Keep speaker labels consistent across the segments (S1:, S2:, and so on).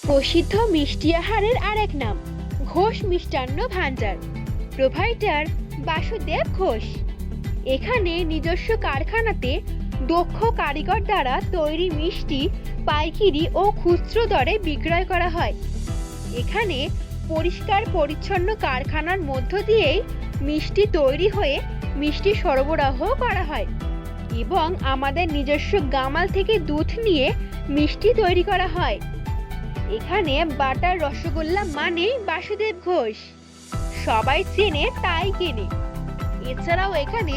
S1: প্রসিদ্ধ মিষ্টি আহারের আরেক নাম ঘোষ মিষ্টান্ন ভান্ডার। প্রোভাইডার বাসুদেব ঘোষ। এখানে নিজস্ব কারখানাতে দক্ষ কারিগর দ্বারা তৈরি মিষ্টি পাইকারি ও খুচরো দরে বিক্রয় করা হয়। এখানে পরিষ্কার পরিচ্ছন্ন কারখানার মধ্য দিয়েই মিষ্টি তৈরি হয়ে মিষ্টি সরবরাহ করা হয় এবং আমাদের নিজস্ব গামাল থেকে দুধ নিয়ে মিষ্টি তৈরি করা হয়। এখানে বাটার রসগোল্লা মানেই বাসুদেব ঘোষ, সবাই চেনে তাই কেনে। এছাড়াও এখানে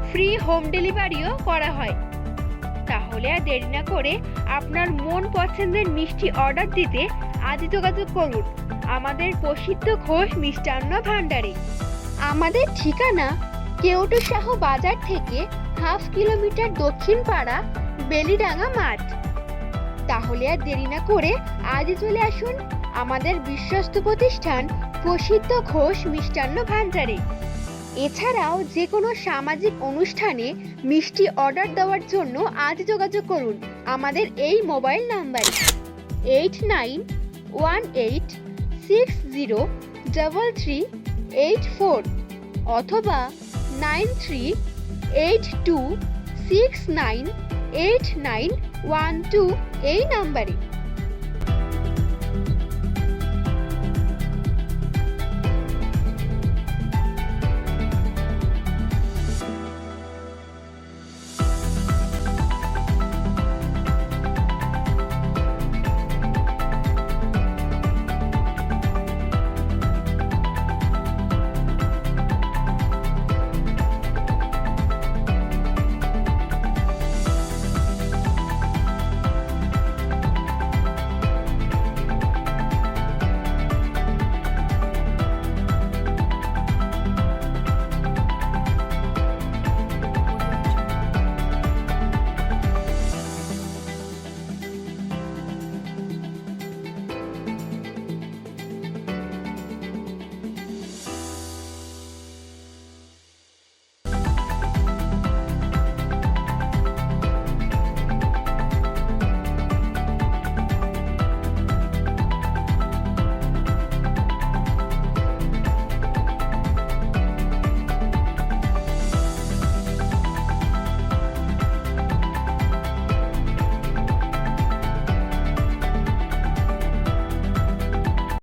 S1: ফ্রি হোম ডেলিভারিও করা হয়। তাহলে আর দেরি না করে আপনার মন পছন্দের মিষ্টি অর্ডার দিতে আজই যোগাযোগ করুন আমাদের প্রসিদ্ধ ঘোষ মিষ্টান্ন ভান্ডারে। আমাদের ঠিকানা কেওটো শাহ বাজার থেকে হাফ কিলোমিটার দক্ষিণ পাড়া বেলিডাঙ্গা মাঠ। তাহলে আর দেরি না করে আজই চলে আসুন আমাদের বিশ্বস্ত প্রতিষ্ঠান প্রসিদ্ধ ঘোষ মিষ্টান্ন ভান্ডারে। এছাড়াও যে কোনো সামাজিক অনুষ্ঠানে মিষ্টি অর্ডার দেওয়ার জন্য আজ যোগাযোগ করুন আমাদের এই মোবাইল নাম্বারে 8918603384 অথবা 9382698912 এই নাম্বারে।